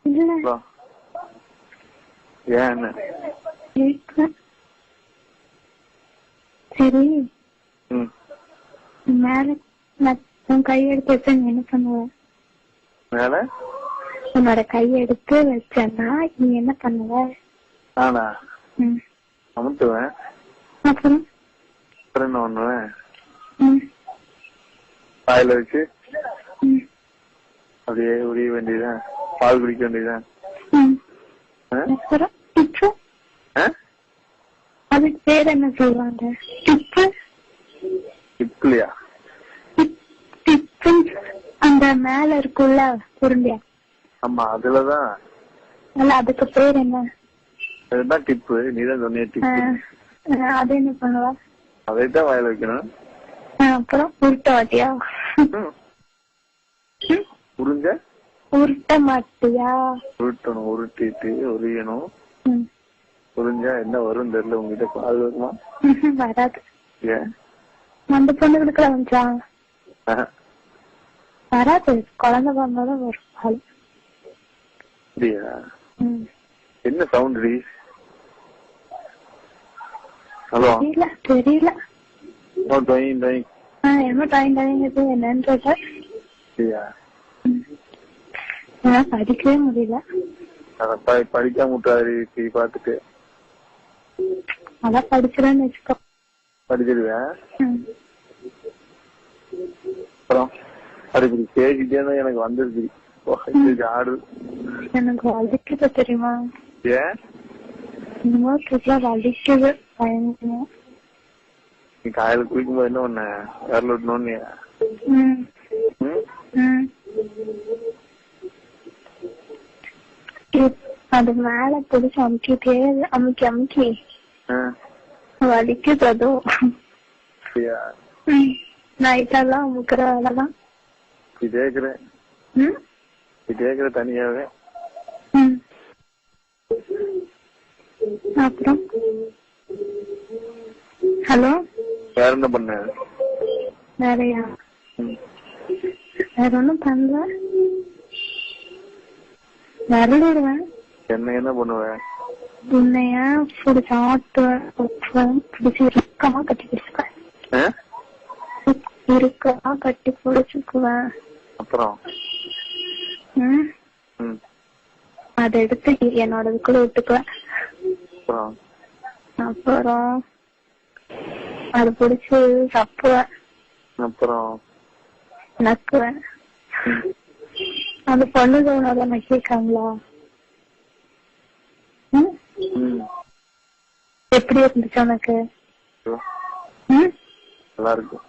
இல்ல ஏன் சரி மேல உன் கையெடுத்து வச்சா நீ என்ன பண்ணுவ? மேல உன்னோட கையெடுத்து வச்சா நீ என்ன பண்ணுவ? நானா அமுத்துவேன். அப்புறம் என்ன பண்ணுவேன்? வாயில வச்சு அப்படியே உரிய வேண்டியதுதான், பால் குடிக்க வேண்டியதுதான். அதுக்கு பேர் என்ன சொல்லுவாங்க? டிப்லையா? அந்த மேல இருக்குல்ல உருண்டியா? ஆமா அதுலதான். அதுக்கு பேர் என்ன? அதுதான் டிப்பு. நீதான் சொன்னிய டிப்பு. அது என்ன பண்ணுவா? அதைத்தான் வாயில வைக்கணும். அப்புறம் உருட்ட மாட்டியா? உருங்க உருட்ட மாட்டியா? உருட்டணும், உருட்டிட்டு உரியணும். உறிஞ்சா என்ன வரும் தெரியல. உங்ககிட்ட பால் வருமா? வராது. ஏன்? அந்த பொண்ணுகளுக்கு வந்துச்சா? வராது. குழந்தை பிறந்தாதான் வரும் பால். அப்படியா? என்ன சவுண்ட்? ஹலோ தெரியல. என்ன என்னன்னு படிக்கவே முடியல. படிக்காம விட்டாரு பாத்துட்டு. அதான் படிச்சிடன்னு வச்சுக்கோ. படிச்சிருவேன். அப்புறம் அப்படி பேசிட்டே தான் எனக்கு வந்துருச்சு ஆடு. எனக்கு வலிக்குது தெரியுமா? ஏன்? வலிக்குது பயங்கரமா. நீ காலையில குளிக்கும் போது என்ன பண்ண? விரல விட்டணும்னு அது மேல பிடிச்சு அமுக்கிட்டே அமுக்கி வலிக்குது. அதுவும் நைட்டெல்லாம் அமுக்குற வேலைதான் கேக்குற தனியாவே. அப்புறம் ஹலோ, வேற என்ன பண்ண? வேறையா? வேற ஒண்ணும் பண்ணல. விரலிடுவேன். என்ன பண்ணுவேன்? உன்னைய பிடிச்ச ஆட்டுவேன். பிடிச்சி இறுக்கமா கட்டி பிடிச்சுக்குவேன். இறுக்கமா கட்டி பிடிச்சுக்குவேன். அப்புறம் அதை எடுத்து என்னோட இதுக்குள்ள விட்டுக்குவேன். அப்புறம் அது பிடிச்சு சப்புவேன். அப்புறம் நக்குவேன். அந்த பொண்ணுக்கு உன்னோட நக்கிருக்காங்களா? எப்படி இருந்துச்சு உனக்கு? நல்லா இருக்கும்.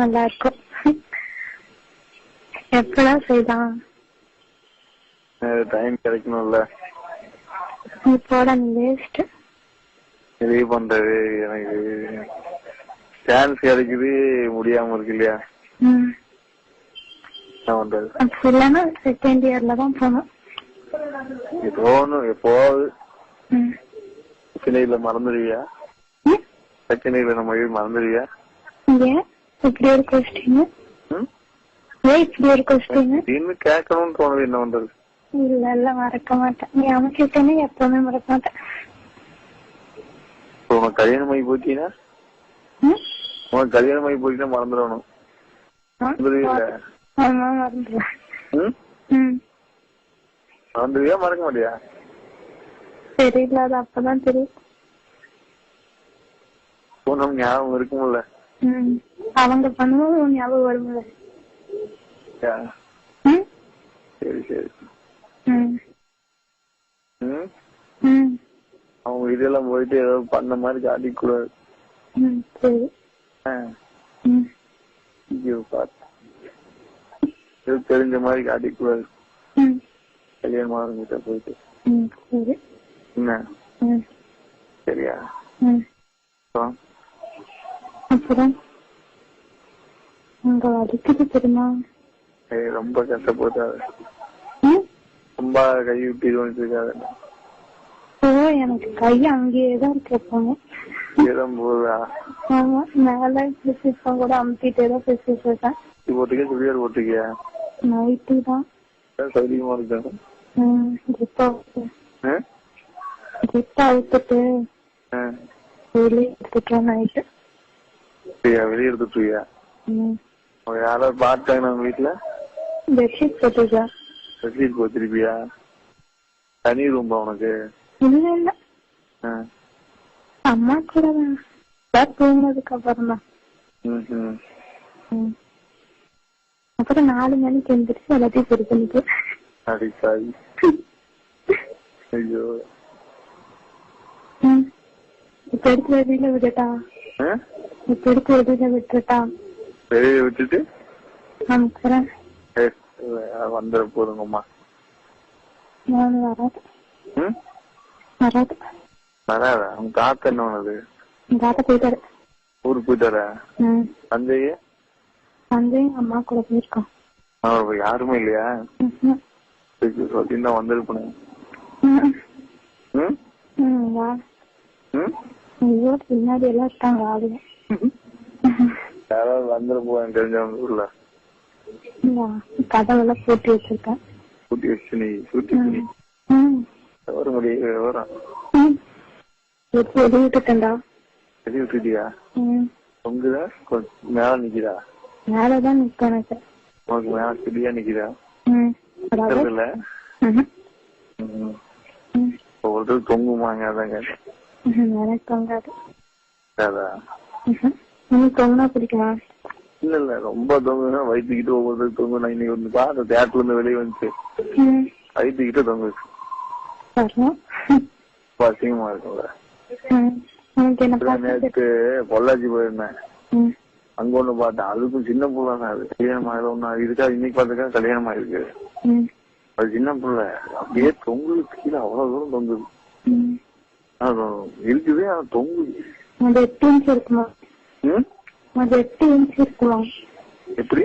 நல்லா இருக்கும். எப்பதான் செய்தான்? டைம் கிடைக்கணும்ல. இப்போட நீ வேஸ்ட். இது பண்றது எனக்கு சான்ஸ் கிடைக்குது, முடியாம இருக்கு இல்லையா? என்ன பண்றது? இல்லன்னா செகண்ட் இயர்ல தான் போகணும். எப்போது செகண்ட் இயர்ல மறந்துடுவியா? செகண்ட் இயர்ல நம்ம மறந்துடுவியா? இப்படி ஒரு கொஸ்டின் இன்னும் கேட்கணும்னு தோணுது. என்ன பண்றது? இல்ல மறக்க மாட்டேன். நீ அமைக்கிட்டேன்னு எப்பவுமே மறக்க மாட்டேன். உனக்கு கல்யாணம் ஆகி போட்டீங்கன்னா மறந்துடணும். மறந்துடுவியா? மறக்க மாட்டியா? தெரியல, அது அப்பதான் தெரியும். ஞாபகம் இருக்கும்ல. அவங்க பண்ணும்போது ஞாபகம் வரும்ல. சரி சரி. அவங்க இதெல்லாம் போயிட்டு ஏதோ பண்ண மாதிரி காட்டிக்க கூடாது. தெரிஞ்ச மாதிரி காட்டிக்க கூடாது. கல்யாணம் ஆரம்பிச்சா போயிட்டு என்ன சரியா? அப்புறம் உங்க வலிக்குது தெரியுமா? ரொம்ப கஷ்டப்பட்டாது. ரொம்ப கை விட்டு இது பண்ணிட்டு இருக்காது. எனக்கு கை அங்கேயேதான் கேட்பாங்க. போதா? ஆமா, மேல கூட அமுத்திட்டே தான் பேசிட்டு இருக்கேன். போட்டுக்க சுடியார் போட்டுக்கியா? நைட்டு தான். சௌரியமா இருக்காங்க. ஜிப்பா அவுத்துட்டு வெளியே எடுத்துட்டோம் நைட்டு. வெளியே எடுத்துட்டியா? யாராவது பார்த்தாங்க நம்ம வீட்டுல? பெட்ஷீட் போட்டுருக்கா. பெட்ஷீட் போத்திருப்பியா? தனி ரூம்பா உனக்கு? இல்ல இல்ல, அம்மா கூட தூங்கினதுக்கு அப்புறம் தான். அப்புறம் 4 மணிக்கு எழுந்திரிச்சு எல்லாத்தையும் சரி பண்ணிட்டு. ஐயோ, இப்ப எடுத்து வெளியில விட்டுட்டா? இப்ப எடுத்து வெளியில விட்டுட்டா? வெளியில விட்டுட்டு அனுப்புறேன். வந்துட போதுங்கம்மா. வராது வராது வராதா? உங்க தாத்தா என்ன பண்ணது? தாத்தா போயிட்டாரு. ஊருக்கு போயிட்டாரா? தந்தையே? தந்தையும் அம்மா கூட போயிருக்கான். யாருமே இல்லையா? சொல்லிருந்தா வந்திருப்பேன். பின்னாடி எல்லாம் இருக்காங்க ஆளுங்க. யாராவது வந்துட போவேன் தெரிஞ்சவங்க ஊர்ல. கதவெல்லாம் பூட்டி வச்சிருக்கேன். பூட்டி வச்சு நீ பூட்டி வர முடியாது. வரும் வெளியே விட்டுட்டா? வெளியே விட்டுட்டியா? தொங்குதா? மேல நிக்கிறா? மேலதான் நிக்க. எனக்கு உனக்கு மேல செடியா நிக்கிறா? இல்ல ஒருத்தர் தொங்குமாங்க. அதான் கேட்டேன். எனக்கு தொங்காது. தொங்குனா பிடிக்குமா? இல்ல இல்ல, ரொம்ப தொங்குனா வயிற்றுக்கிட்டு ஒவ்வொருத்தருக்கு தொங்கு. நான் இன்னைக்கு வந்து அந்த தேட்டர்ல இருந்து வெளியே வந்துச்சு, வயிற்றுக்கிட்ட தொங்குச்சு. அசிங்கமா இருக்கும்ல. நேற்று பொள்ளாச்சி போயிருந்தேன். அங்க ஒண்ணு பார்த்தேன். அதுக்கும் சின்ன புள்ள தான். அது கல்யாணம் ஆயிரம் ஒண்ணு இருக்கா. இன்னைக்கு பாத்துக்கா கல்யாணம் ஆயிருக்கு. அது சின்ன புள்ள அப்படியே தொங்குது. கீழே அவ்வளவு தூரம் தொங்குது. இருக்குது. ஆனா தொங்குது. 8 இன்ச் இருக்குமா? 8 இன்ச் இருக்குமா? எப்படி?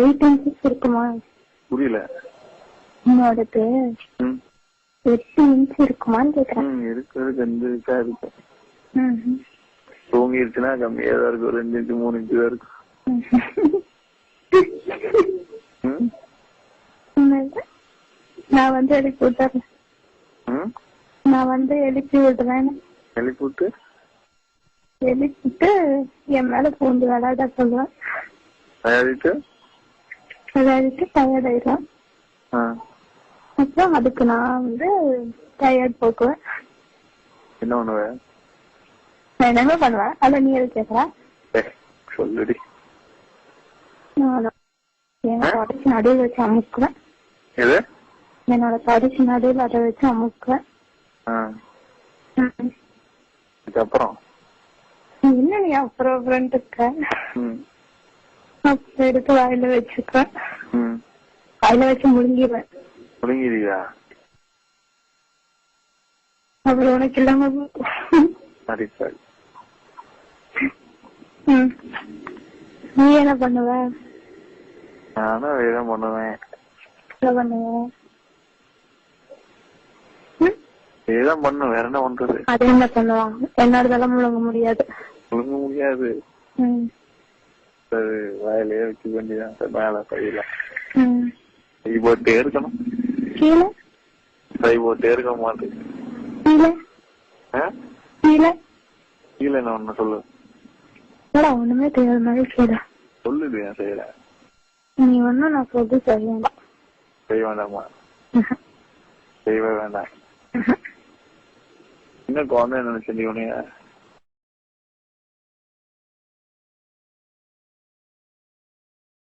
8 இன்ச் இருக்குமா? புரியல. என்னோடது 8 இன்ச் இருக்குமான்னு கேக்குறேன். இருக்கு. தூங்கிருச்சுன்னா கம்மியா தான் இருக்கும். 2 இன்ச்சு 3 இன்ச்சு தான் இருக்கும். நான் வந்து எழுப்பி விட்டுறேன். நான் வந்து எழுப்பி விடுறேன். எழுப்பிவிட்டு என் மேல பூந்து விளையாட சொல்லுவேன். விளையாடிட்டு டயர்ட் ஆயிடும். அப்புறம் அதுக்கு நான் வந்து டயர்ட் போக்குவேன். என்ன பண்ணுவேன்? நான் என்னமே பண்ணுவேன். அத நீ எது கேக்குற? சொல்லுடி. என்னோட கடைசி நடுவில் வச்சு அமுக்குவேன். என்னோட கடைசி நடுவில் அதை வச்சு அமுக்குவேன். அப்புறம் என்ன நீ அப்புறம் இருக்க? அப்புறம் எடுத்து வாயில வச்சுக்குவேன். வாயில வச்சு முழுங்கிடுவேன். முழுங்கிடுவியா? அப்புறம் உனக்கு இல்லாம நீ என்ன பண்ணுவ? நானும் வேதான் பண்ணுவேன். இதுதான் பண்ணும். வேற என்ன பண்றது? அது என்ன பண்ணுவான்? என்னோடதெல்லாம் முழுங்க முடியாது. முழுங்க முடியாது. சரி, வாயிலேயே வச்சு வேண்டியதான். மேல கையில கை போட்டே இருக்கணும். கீழே கை போட்டே இருக்க மாட்டேன். கீழே என்ன ஒண்ணு சொல்லு. ஒண்ணுமே தெரியாத மாதிரி கீழே சொல்லுது. ஏன் செய்யல? நீ ஒண்ணும் நான் சொல்லி செய்ய வேண்டாமா? செய்வே வேண்டாம். இன்னும் குழந்தை நினைச்சு நீ உனைய